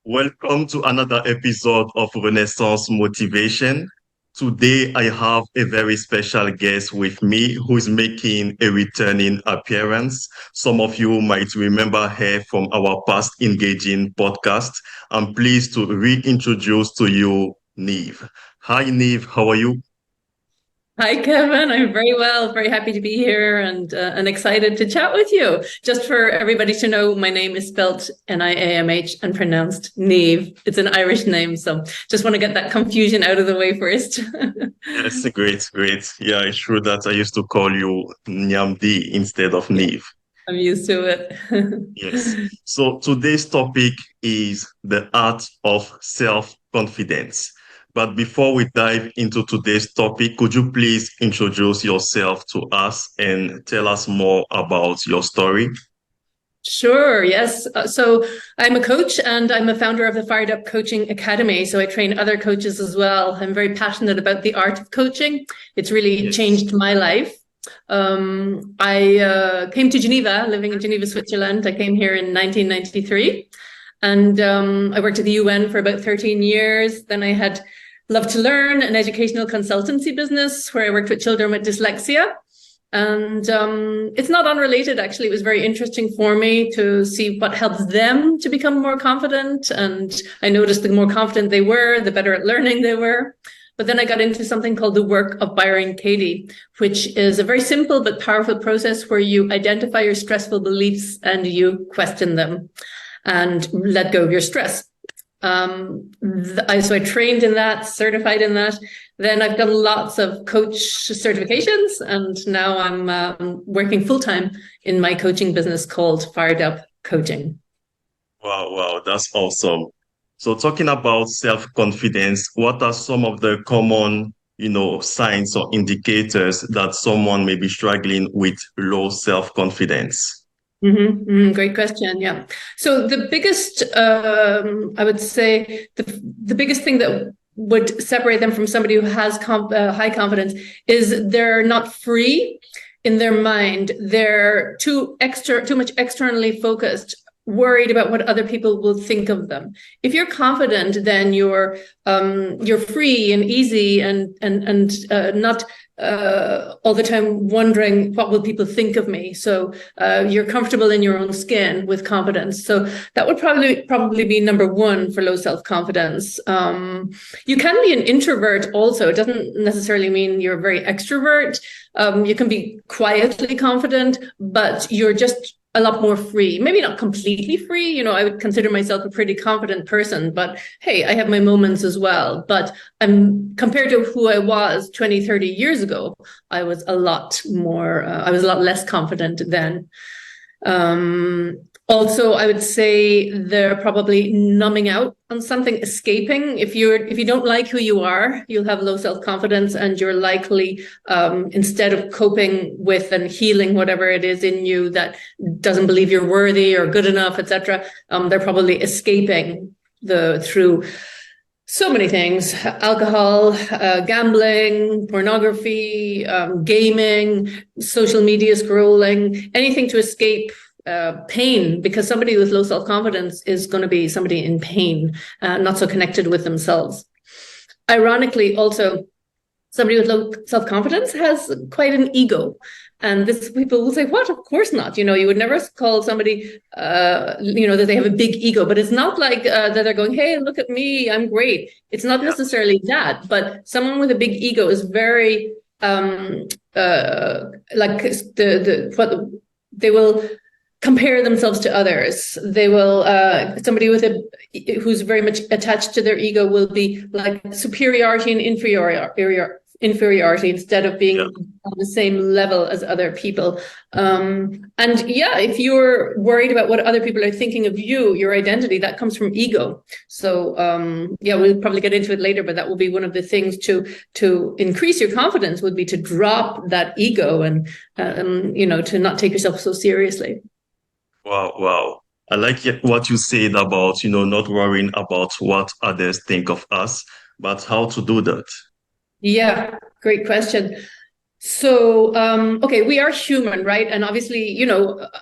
Welcome to another episode of Renaissance Motivation. Today, I have a very special guest with me who is making a returning appearance. Some of you might remember her from our past engaging podcast. I'm pleased to reintroduce to you Niamh. Hi, Niamh. How are you? Hi, Kevin. I'm very well, very happy to be here and excited to chat with you. Just for everybody to know, my name is spelt Niamh and pronounced Niamh. It's an Irish name, so just want to get that confusion out of the way first. Yes, great, great. Yeah, it's true that I used to call you Niamh Dee instead of Yeah, Niamh. I'm used to it. Yes. So today's topic is the art of self-confidence. But before we dive into today's topic, could you please introduce yourself to us and tell us more about your story? Sure, yes. So I'm a coach and I'm a founder of the Fired Up Coaching Academy. So I train other coaches as well. I'm very passionate about the art of coaching. It's really Yes. changed my life. I came to Geneva, living in Geneva, Switzerland. I came here in 1993 and I worked at the UN for about 13 years. Then I had Love to Learn, an educational consultancy business where I worked with children with dyslexia. And it's not unrelated, actually. It was very interesting for me to see what helps them to become more confident. And I noticed the more confident they were, the better at learning they were. But then I got into something called the work of Byron Katie, which is a very simple but powerful process where you identify your stressful beliefs and you question them and let go of your stress. So I trained in that, certified in that. Then I've done lots of coach certifications, and now I'm working full time in my coaching business called Fired Up Coaching. Wow, wow, that's awesome. So talking about self-confidence, what are some of the common, signs or indicators that someone may be struggling with low self-confidence? Great question. Yeah. So the biggest, I would say, the biggest thing that would separate them from somebody who has high confidence is they're not free in their mind. They're too much externally focused, worried about what other people will think of them. If you're confident, then you're free and easy and not all the time wondering what will people think of me. So you're comfortable in your own skin with confidence. So that would probably be number one for low self-confidence. You can be an introvert also. It doesn't necessarily mean you're very extrovert. You can be quietly confident, but you're just a lot more free, maybe not completely free. I would consider myself a pretty confident person, but hey, I have my moments as well. But I'm compared to who I was 20, 30 years ago, I was a lot less confident then. Also, I would say they're probably numbing out on something, escaping. If you don't like who you are, you'll have low self-confidence, and you're likely, instead of coping with and healing whatever it is in you that doesn't believe you're worthy or good enough, etc., they're probably escaping through so many things: alcohol, gambling, pornography, gaming, social media scrolling, anything to escape pain, because somebody with low self-confidence is going to be somebody in pain, not so connected with themselves. Ironically, also, somebody with low self-confidence has quite an ego. And this people will say, what? Of course not. You would never call somebody, that they have a big ego, but it's not like that they're going, hey, look at me, I'm great. It's not Yeah. necessarily that, but someone with a big ego is very, like what they will compare themselves to others. They will, somebody who's very much attached to their ego will be like superiority and inferiority instead of being Yeah. on the same level as other people. And yeah, if you're worried about what other people are thinking of you, your identity, that comes from ego. So yeah, we'll probably get into it later, but that will be one of the things to increase your confidence would be to drop that ego and to not take yourself so seriously. Wow, wow. I like what you said about, not worrying about what others think of us, but how to do that. Yeah, great question. So, okay, we are human, right? And obviously,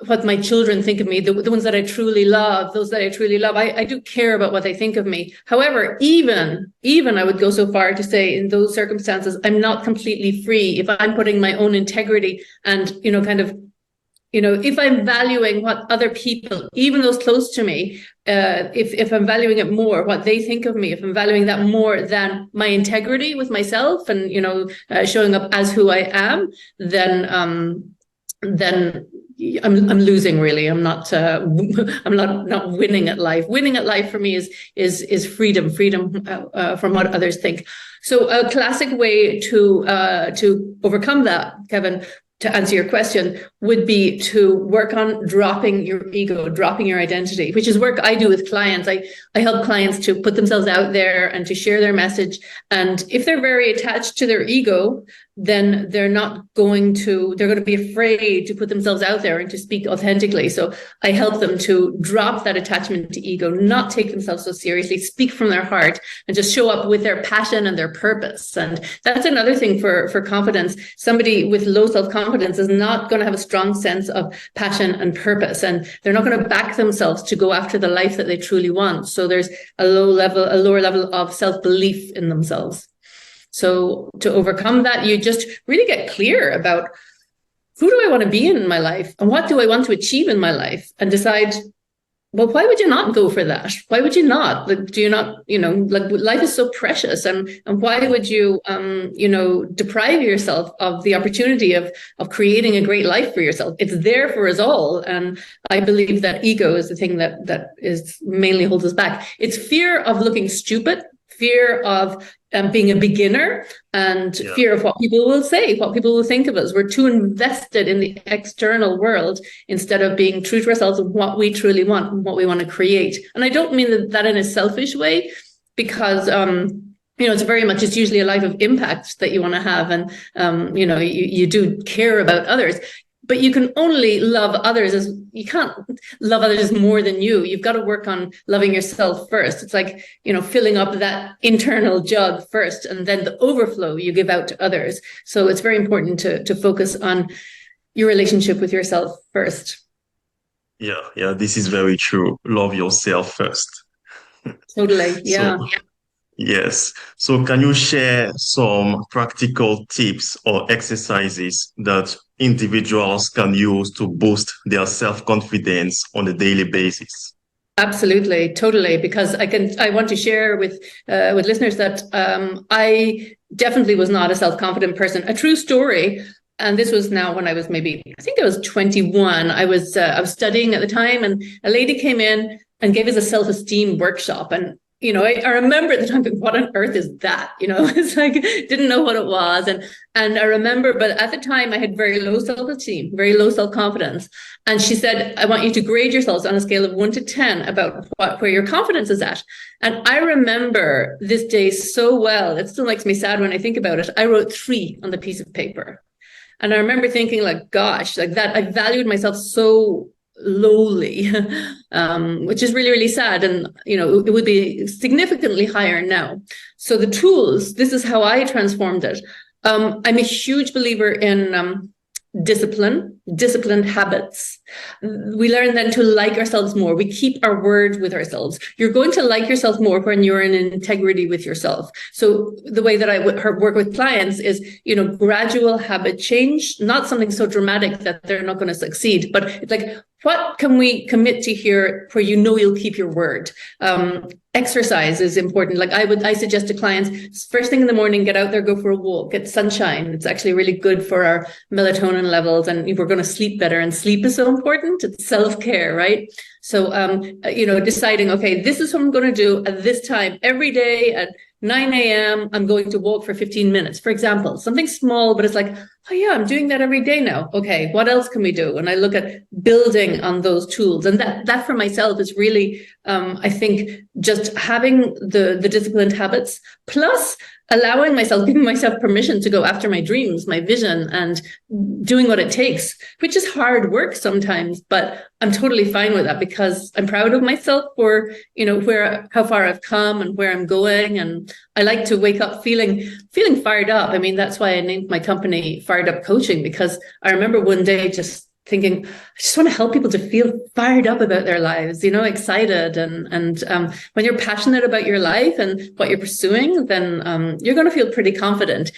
what my children think of me, the ones that I truly love, those that I truly love, I do care about what they think of me. However, even I would go so far to say in those circumstances, I'm not completely free if I'm putting my own integrity and, if I'm valuing what other people, even those close to me, if I'm valuing it more, what they think of me, if I'm valuing that more than my integrity with myself and, showing up as who I am, then I'm losing really. I'm not not winning at life. Winning at life for me is freedom from what others think. So a classic way to overcome that, Kevin, to answer your question, would be to work on dropping your ego, dropping your identity, which is work I do with clients. I help clients to put themselves out there and to share their message. And if they're very attached to their ego, then they're going to be afraid to put themselves out there and to speak authentically. So I help them to drop that attachment to ego, not take themselves so seriously, speak from their heart, and just show up with their passion and their purpose. And that's another thing for confidence. Somebody with low self-confidence is not going to have a strong sense of passion and purpose, and they're not going to back themselves to go after the life that they truly want. So there's a lower level of self-belief in themselves. So to overcome that, you just really get clear about who do I want to be in my life and what do I want to achieve in my life, and decide, well, why would you not go for that? Why would you not? Like, do you not, life is so precious, and why would you, deprive yourself of the opportunity of creating a great life for yourself? It's there for us all. And I believe that ego is the thing that is mainly holds us back. It's fear of looking stupid, fear of being a beginner, and fear of what people will say, what people will think of us. We're too invested in the external world instead of being true to ourselves and what we truly want and what we want to create. And I don't mean that in a selfish way, because it's usually a life of impact that you want to have, and you do care about others. But you can only love others you can't love others as more than you. You've got to work on loving yourself first. It's like, filling up that internal jug first, and then the overflow you give out to others. So it's very important to focus on your relationship with yourself first. Yeah, this is very true. Love yourself first. Totally. Yeah. So, yes. So can you share some practical tips or exercises that individuals can use to boost their self-confidence on a daily basis? Absolutely, totally. Because I want to share with listeners that I definitely was not a self-confident person. A true story. And this was now when I was I think I was 21. I was studying at the time, and a lady came in and gave us a self-esteem workshop. And I remember at the time, what on earth is that? It's like, didn't know what it was. And I remember, but at the time I had very low self-esteem, very low self-confidence. And she said, I want you to grade yourselves on a scale of 1 to 10 about where your confidence is at. And I remember this day so well. It still makes me sad when I think about it. I wrote 3 on the piece of paper. And I remember thinking, like, gosh, like that, I valued myself so lowly, which is really, really sad. And, it would be significantly higher now. So the tools, this is how I transformed it. I'm a huge believer in disciplined habits. We learn then to like ourselves more. We keep our word with ourselves. You're going to like yourself more when you're in integrity with yourself. So the way that I work with clients is, gradual habit change, not something so dramatic that they're not going to succeed, but it's like, what can we commit to here where you'll keep your word? Exercise is important. Like I suggest to clients, first thing in the morning, get out there, go for a walk, get sunshine. It's actually really good for our melatonin levels, and we're going to sleep better. And sleep is so important. It's self-care, right? So, deciding, okay, this is what I'm going to do at this time every day at 9 a.m. I'm going to walk for 15 minutes, for example, something small, but it's like, oh yeah, I'm doing that every day now. Okay, what else can we do? And I look at building on those tools. And that for myself is really, I think, just having the disciplined habits, plus allowing myself, giving myself permission to go after my dreams, my vision, and doing what it takes, which is hard work sometimes, but I'm totally fine with that because I'm proud of myself for, how far I've come and where I'm going. And I like to wake up feeling fired up. I mean, that's why I named my company Fired Up Coaching, because I remember one day just thinking, I just want to help people to feel fired up about their lives, excited. And when you're passionate about your life and what you're pursuing, then you're going to feel pretty confident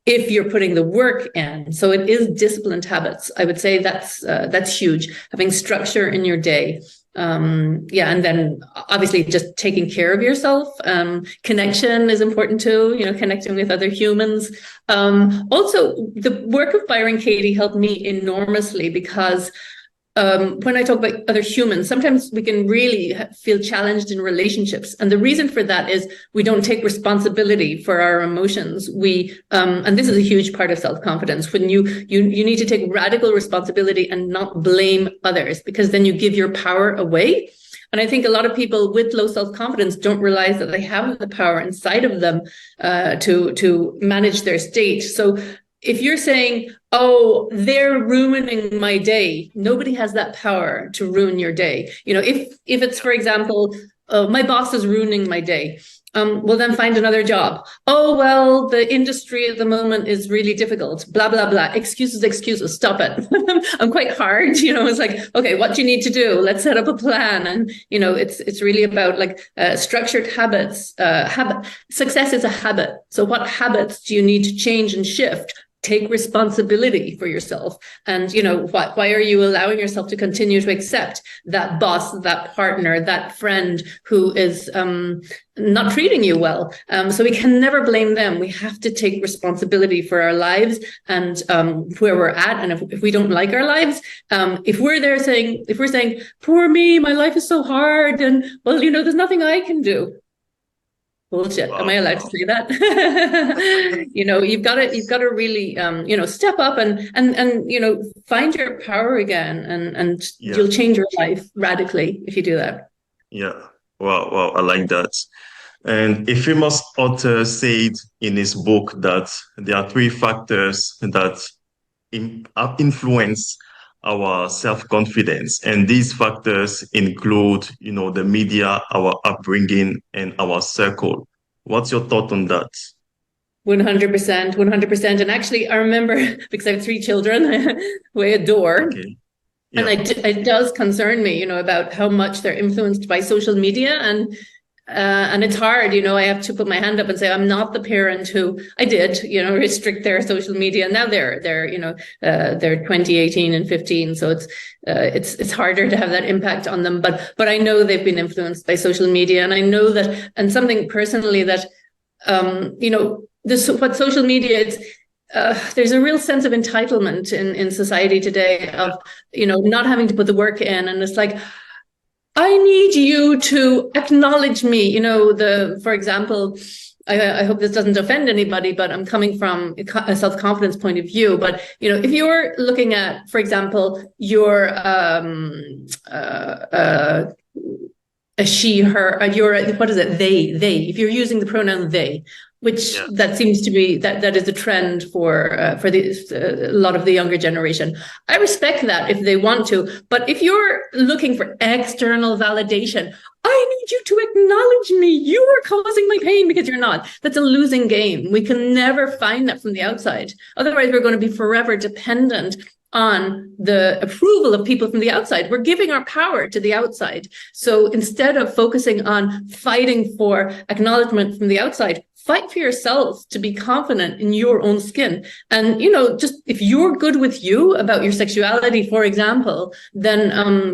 if you're putting the work in. So it is disciplined habits. I would say that's huge. Having structure in your day. And then obviously just taking care of yourself. Connection is important too, connecting with other humans. Also, the work of Byron Katie helped me enormously because when I talk about other humans, sometimes we can really feel challenged in relationships. And the reason for that is we don't take responsibility for our emotions. And this is a huge part of self-confidence, when you need to take radical responsibility and not blame others, because then you give your power away. And I think a lot of people with low self-confidence don't realize that they have the power inside of them to manage their state. So if you're saying, oh, they're ruining my day, nobody has that power to ruin your day. If it's, for example, my boss is ruining my day, well, then find another job. Oh, well, the industry at the moment is really difficult, blah, blah, blah. Excuses, stop it. I'm quite hard, it's like, okay, what do you need to do? Let's set up a plan. And, it's really about structured habits. Success is a habit. So what habits do you need to change and shift? Take responsibility for yourself. And, why are you allowing yourself to continue to accept that boss, that partner, that friend who is not treating you well? So we can never blame them. We have to take responsibility for our lives and where we're at. And if we don't like our lives, if we're saying, poor me, my life is so hard. And, well, there's nothing I can do. Bullshit. Wow. Am I allowed to say that? You've got to really, step up and find your power again, and you'll change your life radically if you do that. Yeah. Wow. I like that. And a famous author said in his book that there are three factors that influence our self-confidence. And these factors include, the media, our upbringing, and our circle. What's your thought on that? 100%. And actually, I remember, because I have three children who I adore. Okay. Yeah. And it does concern me, about how much they're influenced by social media. And it's hard, I have to put my hand up and say, I'm not the parent who I did, restrict their social media. Now they're 20, 18 and 15. So it's harder to have that impact on them. But I know they've been influenced by social media. And I know that, and something personally that, what social media is, there's a real sense of entitlement in society today of, not having to put the work in. And it's like, I need you to acknowledge me. For example, I hope this doesn't offend anybody, but I'm coming from a self-confidence point of view. But, if you're looking at, for example, your a she, her, what is it? They, if you're using the pronoun they, which that seems to be, that is a trend for a lot of the younger generation. I respect that if they want to, but if you're looking for external validation, I need you to acknowledge me. You are causing my pain because you're not. That's a losing game. We can never find that from the outside. Otherwise, we're going to be forever dependent on the approval of people from the outside. We're giving our power to the outside. So instead of focusing on fighting for acknowledgement from the outside, fight for yourself to be confident in your own skin. And, just if you're good with you about your sexuality, for example, then,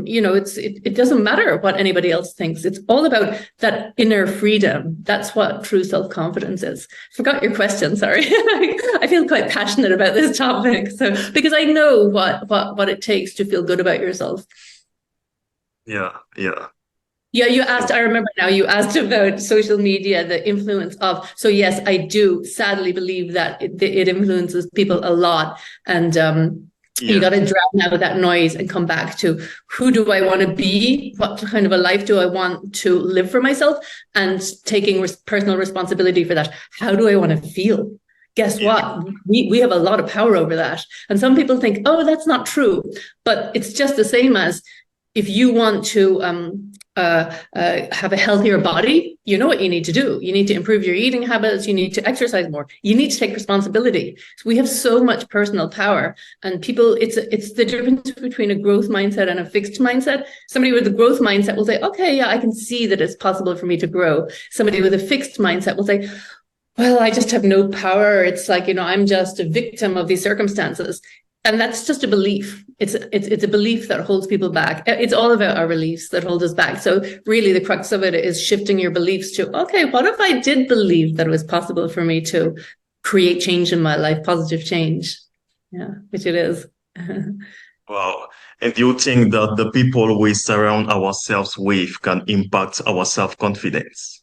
it doesn't matter what anybody else thinks. It's all about that inner freedom. That's what true self-confidence is. Forgot your question. Sorry. I feel quite passionate about this topic. So, because I know what it takes to feel good about yourself. Yeah. Yeah, you asked, I remember now, you asked about social media, the influence of, so yes, I do sadly believe that it influences people a lot. And You Yeah. got to drown out that noise and come back to, who do I want to be? What kind of a life do I want to live for myself? And taking personal responsibility for that. How do I want to feel? Guess Yeah. what? We have a lot of power over that. And some people think, oh, that's not true. But it's just the same as, if you want to have a healthier body, you know what you need to do. You need to improve your eating habits. You need to exercise more. You need to take responsibility. So we have so much personal power, and people, it's the difference between a growth mindset and a fixed mindset. Somebody with a growth mindset will say, okay, yeah, I can see that it's possible for me to grow. Somebody with a fixed mindset will say, well, I just have no power. It's like, I'm just a victim of these circumstances. And that's just a belief. It's a belief that holds people back. It's all about our beliefs that hold us back. So really the crux of it is shifting your beliefs to, okay, what if I did believe that it was possible for me to create change in my life, positive change? Yeah, which it is. Wow. And do you think that the people we surround ourselves with can impact our self-confidence?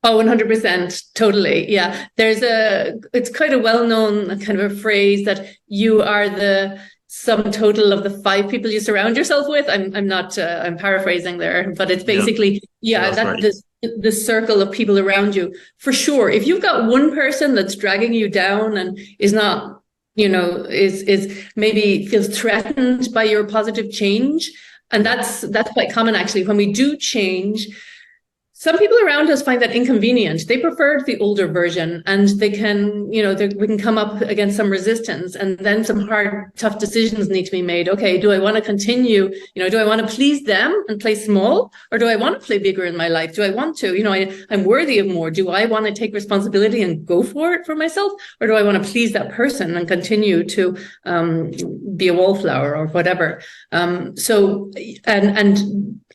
Oh, 100%. Totally. Yeah. It's quite a well-known kind of a phrase that you are the sum total of the 5 people you surround yourself with. I'm not, I'm paraphrasing there, but it's Yeah, basically, that's that right. the circle of people around you. For sure. If you've got one person that's dragging you down and is not, is maybe feels threatened by your positive change, and Yeah. that's quite common actually. When we do change, some people around us find that inconvenient. They prefer the older version, and they can, we can come up against some resistance, and then some hard, tough decisions need to be made. Okay, do I want to continue? Do I want to please them and play small, or do I want to play bigger in my life? Do I want to, I'm worthy of more. Do I want to take responsibility and go for it for myself, or do I want to please that person and continue to be a wallflower or whatever? And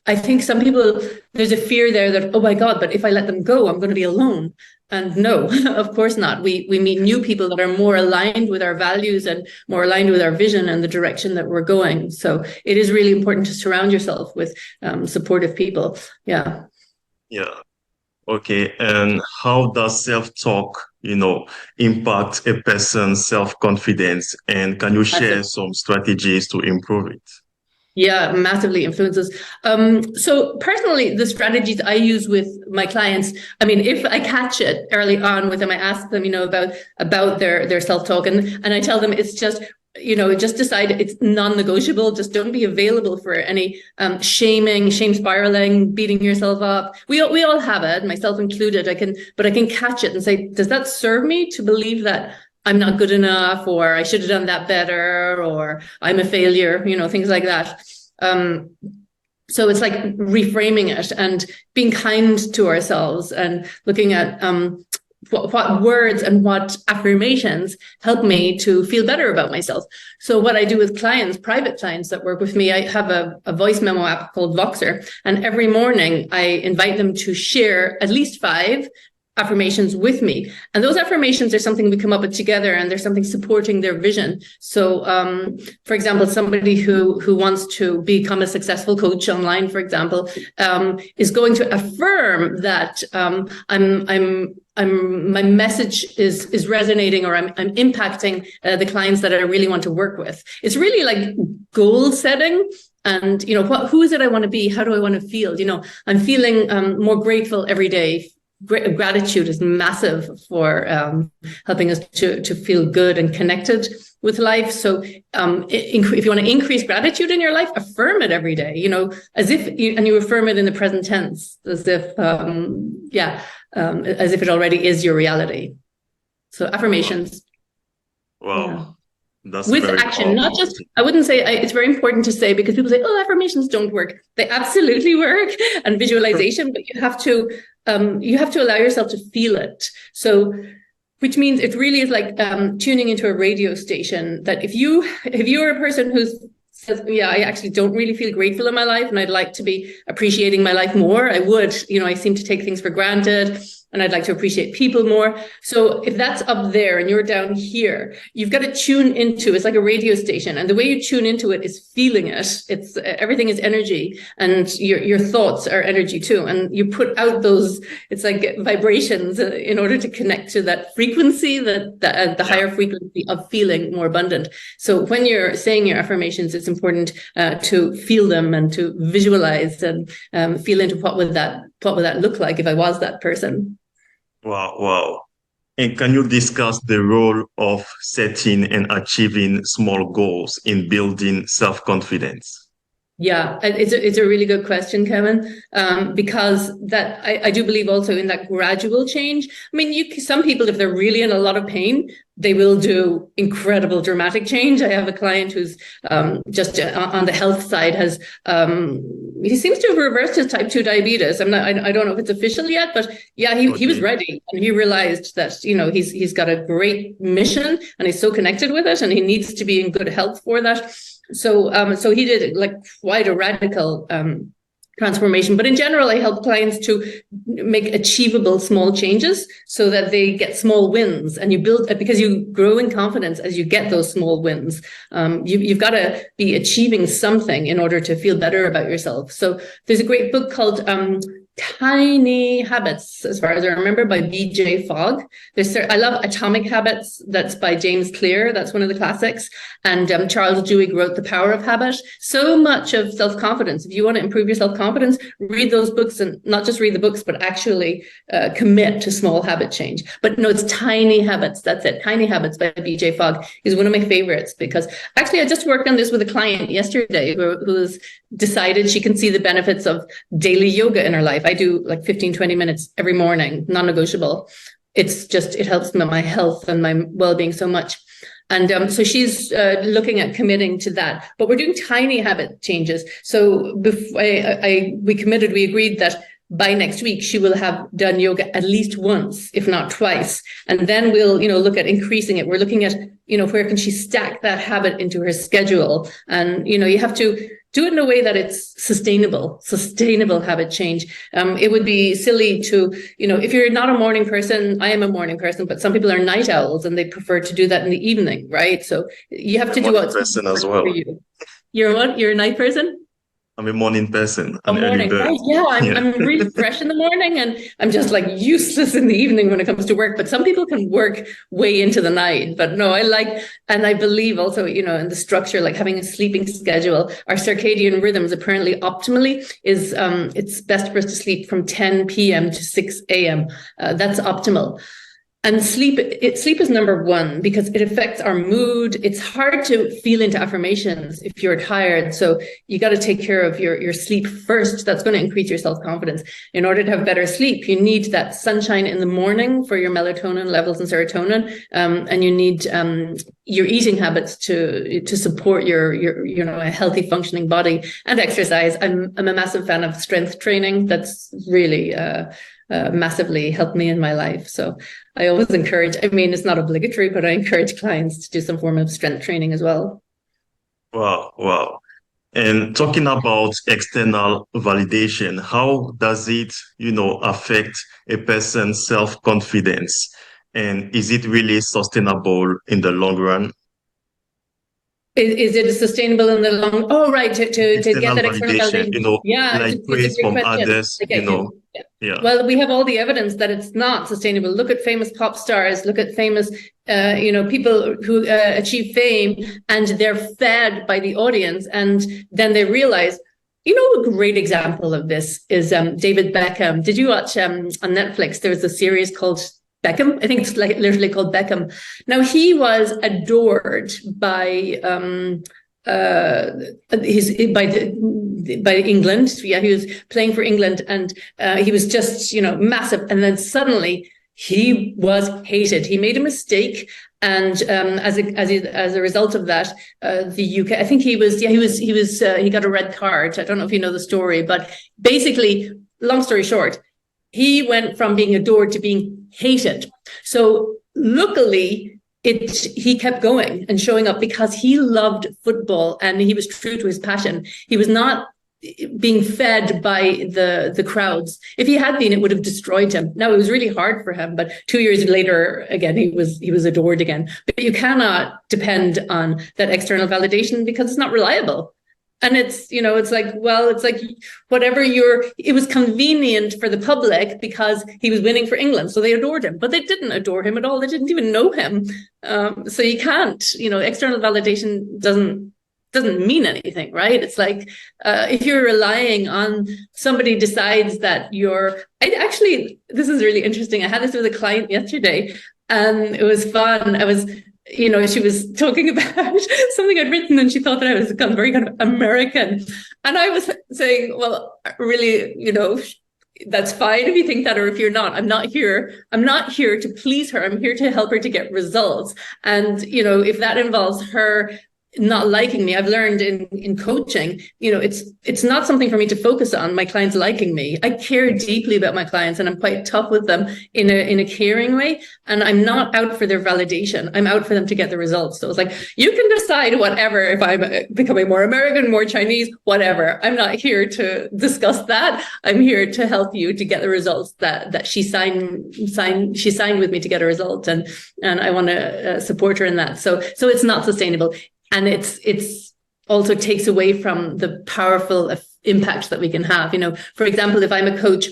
I think some people, there's a fear there that, oh my God, but if I let them go, I'm going to be alone. And no, of course not. We meet new people that are more aligned with our values and more aligned with our vision and the direction that we're going. So it is really important to surround yourself with supportive people. Yeah. Yeah. Okay. And how does self-talk, impact a person's self-confidence? And can you share some strategies to improve it? Yeah, massively influences. So personally, the strategies I use with my clients, I mean, if I catch it early on with them, I ask them, about their self-talk, and I tell them it's just, just decide it's non-negotiable. Just don't be available for any shame spiraling, beating yourself up. We all have it, myself included. I can catch it and say, does that serve me to believe that I'm not good enough, or I should have done that better, or I'm a failure, things like that. So it's like reframing it and being kind to ourselves and looking at what words and what affirmations help me to feel better about myself. So what I do with clients, private clients that work with me, I have a voice memo app called Voxer, and every morning I invite them to share at least 5 affirmations with me. And those affirmations are something we come up with together, and there's something supporting their vision. So, for example, somebody who wants to become a successful coach online, for example, is going to affirm that my message is resonating, or I'm impacting the clients that I really want to work with. It's really like goal setting. And, who is it I want to be? How do I want to feel? I'm feeling more grateful every day. Gratitude is massive for helping us to feel good and connected with life. So if you want to increase gratitude in your life, affirm it every day, as if you affirm it in the present tense, as if as if it already is your reality. So affirmations. Wow. Yeah. That's With very action, not powerful. just, I wouldn't say, it's very important to say, because people say, oh, affirmations don't work. They absolutely work, and visualization, but you have to allow yourself to feel it. So, which means it really is like tuning into a radio station, that if you're a person who says, yeah, I actually don't really feel grateful in my life, and I'd like to be appreciating my life more, I would, I seem to take things for granted. and I'd like to appreciate people more. So if that's up there and you're down here, you've got to tune into, it's like a radio station. And the way you tune into it is feeling it. It's everything is energy, and your thoughts are energy too. And you put out those, it's like vibrations in order to connect to that frequency, the higher frequency of feeling more abundant. So when you're saying your affirmations, it's important to feel them and to visualize and feel into what would that look like if I was that person. Wow, wow. And can you discuss the role of setting and achieving small goals in building self-confidence? Yeah, it's a really good question, Kevin, because that I do believe also in that gradual change. I mean, some people, if they're really in a lot of pain, they will do incredible dramatic change. I have a client who's just on the health side has he seems to have reversed his type 2 diabetes. I don't know if it's official yet, but yeah, he was ready, and he realized that he's got a great mission and he's so connected with it, and he needs to be in good health for that. So he did like quite a radical transformation. But in general, I help clients to make achievable small changes so that they get small wins, and you build, because you grow in confidence as you get those small wins. You've got to be achieving something in order to feel better about yourself. So there's a great book called Tiny Habits, as far as I remember, by B.J. Fogg. I love Atomic Habits. That's by James Clear. That's one of the classics. And Charles Duhigg wrote The Power of Habit. So much of self-confidence. If you want to improve your self-confidence, read those books, and not just read the books, but actually commit to small habit change. But no, it's Tiny Habits. That's it. Tiny Habits by B.J. Fogg is one of my favorites, because actually I just worked on this with a client yesterday who's decided she can see the benefits of daily yoga in her life. I do like 15, 20 minutes every morning, non-negotiable. It helps my health and my well-being so much. And so she's looking at committing to that. But we're doing tiny habit changes. So we agreed that by next week, she will have done yoga at least once, if not twice. And then we'll, look at increasing it. We're looking at, where can she stack that habit into her schedule? And, you have to do it in a way that it's sustainable habit change. It would be silly to, if you're not a morning person, I am a morning person, but some people are night owls and they prefer to do that in the evening, right? So you have to do what's person as well. for you. You're what? You're a night person? I'm a morning person, a morning, right? Yeah, I'm really fresh in the morning, and I'm just like useless in the evening when it comes to work. But some people can work way into the night. But no, I believe also, in the structure, like having a sleeping schedule. Our circadian rhythms apparently optimally is it's best for us to sleep from 10 p.m. to 6 a.m. That's optimal. And sleep is number one, because it affects our mood. It's hard to feel into affirmations if you're tired. So you got to take care of your sleep first. That's going to increase your self-confidence. In order to have better sleep, you need that sunshine in the morning for your melatonin levels and serotonin. And you need your eating habits to support your a healthy functioning body, and exercise. I'm a massive fan of strength training. That's really massively helped me in my life. So I always encourage, it's not obligatory, but I encourage clients to do some form of strength training as well. Wow. And talking about external validation, how does it, affect a person's self-confidence? And is it really sustainable in the long run? Is it sustainable in the long? Oh, right. To get that external validation. Like praise from others, Yeah. Well, we have all the evidence that it's not sustainable. Look at famous pop stars. Look at famous, people who achieve fame, and they're fed by the audience, and then they realize. A great example of this is David Beckham. Did you watch on Netflix? There was a series called Beckham. I think it's like literally called Beckham. Now, he was adored by by England. Yeah, he was playing for England, and he was just massive. And then suddenly he was hated. He made a mistake, and as a result of that, the UK. I think he got a red card. I don't know if you know the story, but basically, long story short, he went from being adored to being hated. So luckily, he kept going and showing up because he loved football and he was true to his passion. He was not being fed by the crowds. If he had been, it would have destroyed him. Now, it was really hard for him, but 2 years later, again, he was adored again. But you cannot depend on that external validation because it's not reliable. And it's like, well, it's like whatever it was convenient for the public because he was winning for England. So they adored him, but they didn't adore him at all. They didn't even know him. So you can't, external validation doesn't mean anything, right? It's like if you're relying on somebody decides that this is really interesting. I had this with a client yesterday and it was fun. She was talking about something I'd written and she thought that I was very kind of American. And I was saying, well, really, that's fine if you think that, or if you're not. I'm not here to please her. I'm here to help her to get results. And, if that involves her not liking me, I've learned in coaching, it's not something for me to focus on, my clients liking me. I care deeply about my clients and I'm quite tough with them in a caring way. And I'm not out for their validation. I'm out for them to get the results. So it's like, you can decide whatever, if I'm becoming more American, more Chinese, whatever. I'm not here to discuss that. I'm here to help you to get the results that she signed with me to get a result. And I want to support her in that. So it's not sustainable. And it's also takes away from the powerful impact that we can have. For example, if I'm a coach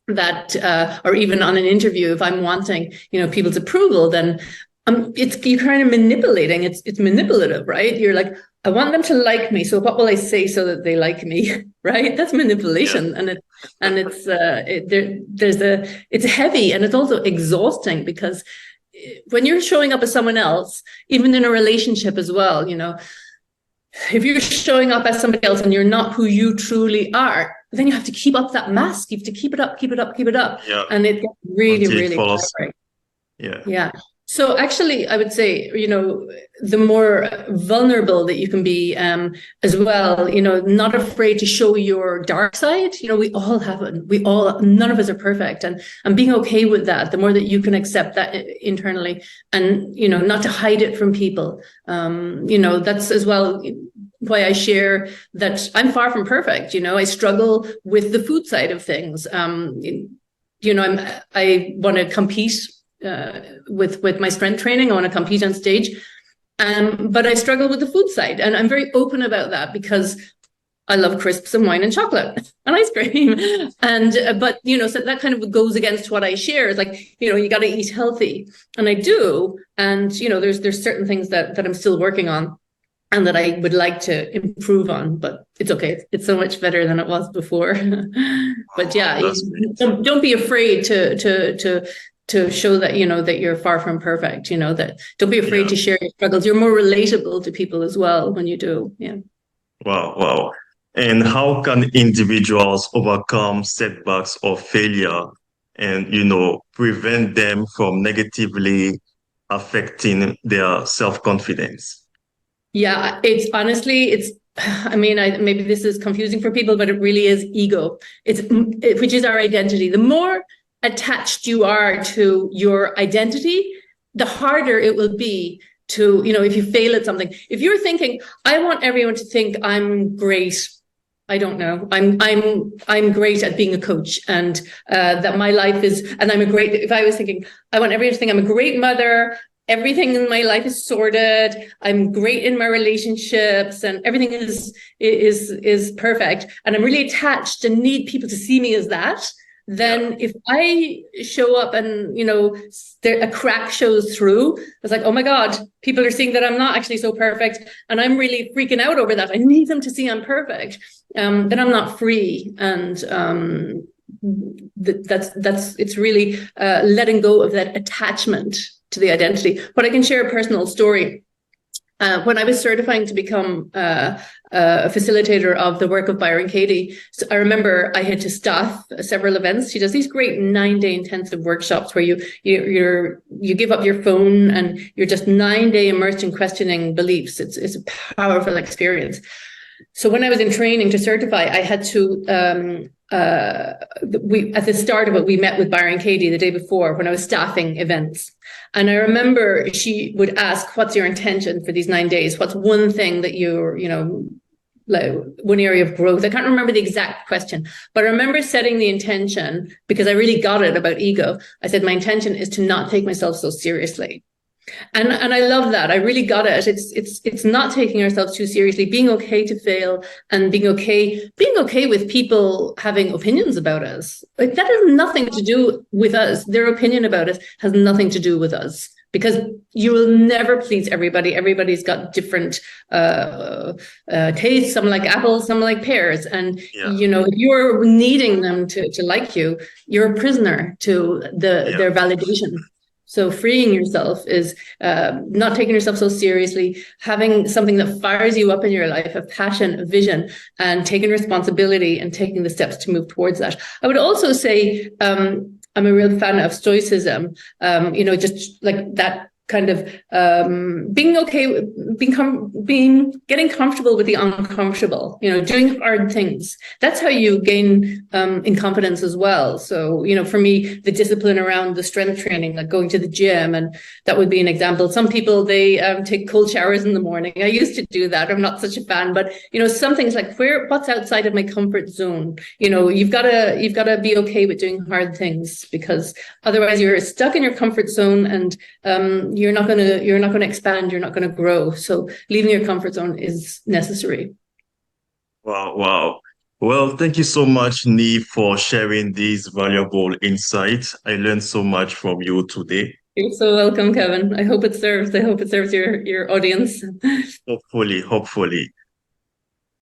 that, or even on an interview, if I'm wanting, people's approval, then you're kind of manipulating. It's manipulative, right? You're like, I want them to like me. So what will I say so that they like me? Right? That's manipulation. Yeah. It's heavy and it's also exhausting because when you're showing up as someone else, even in a relationship as well, if you're showing up as somebody else and you're not who you truly are, then you have to keep up that mask. You have to keep it up. Yeah. And it gets really, really tiring. Yeah. Yeah. So actually, I would say, the more vulnerable that you can be as well, not afraid to show your dark side. We all have it. None of us are perfect. And being okay with that, the more that you can accept that internally and, not to hide it from people. That's as well why I share that I'm far from perfect. I struggle with the food side of things. I want to compete with my strength training. I want to compete on stage. But I struggle with the food side. And I'm very open about that because I love crisps and wine and chocolate and ice cream. But so that kind of goes against what I share. It's like, you got to eat healthy. And I do. And, there's certain things that I'm still working on and that I would like to improve on, but it's okay. It's so much better than it was before. But yeah, don't be afraid to show that, that you're far from perfect, that don't be afraid to share your struggles. You're more relatable to people as well when you do. Yeah. Wow. And how can individuals overcome setbacks or failure and, prevent them from negatively affecting their self-confidence? Yeah, maybe this is confusing for people, but it really is ego. Which is our identity. The more attached you are to your identity, the harder it will be to, if you fail at something. If you're thinking, I want everyone to think I'm great, I don't know, I'm great at being a coach and that my life is, and if I was thinking, I want everyone to think I'm a great mother, everything in my life is sorted, I'm great in my relationships and everything is perfect, and I'm really attached and need people to see me as that, then if I show up and, a crack shows through, it's like, oh my God, people are seeing that I'm not actually so perfect. And I'm really freaking out over that. I need them to see I'm perfect. Then I'm not free. And it's really letting go of that attachment to the identity. But I can share a personal story. When I was certifying to become a facilitator of the work of Byron Katie, so I remember I had to staff several events. She does these great 9-day intensive workshops where you give up your phone and you're just 9-day immersed in questioning beliefs. It's a powerful experience. So when I was in training to certify, I had to at the start of it, we met with Byron Katie the day before when I was staffing events. And I remember she would ask, what's your intention for these 9 days? What's one thing that you're like one area of growth. I can't remember the exact question, but I remember setting the intention because I really got it about ego. I said, my intention is to not take myself so seriously. And I love that. I really got it. It's not taking ourselves too seriously, being okay to fail and being okay with people having opinions about us. Like that has nothing to do with us. Their opinion about us has nothing to do with us. Because you will never please everybody. Everybody's got different tastes. Some like apples, some like pears. And Yeah. if you're needing them to like you, you're a prisoner to Yeah. their validation. So freeing yourself is not taking yourself so seriously, having something that fires you up in your life, a passion, a vision, and taking responsibility and taking the steps to move towards that. I would also say I'm a real fan of stoicism, just like that kind of being okay, getting comfortable with the uncomfortable, doing hard things. That's how you gain in confidence as well. So, for me, the discipline around the strength training, like going to the gym, and that would be an example. Some people, they take cold showers in the morning. I used to do that. I'm not such a fan, but some things like what's outside of my comfort zone. You've got to be okay with doing hard things, because otherwise you're stuck in your comfort zone, and you're not going to expand, you're not going to grow. So leaving your comfort zone is necessary. Wow, wow. Well, thank you so much, Niamh, for sharing these valuable insights. I learned so much from you today. You're so welcome, Kevin. I hope it serves your audience. Hopefully, hopefully.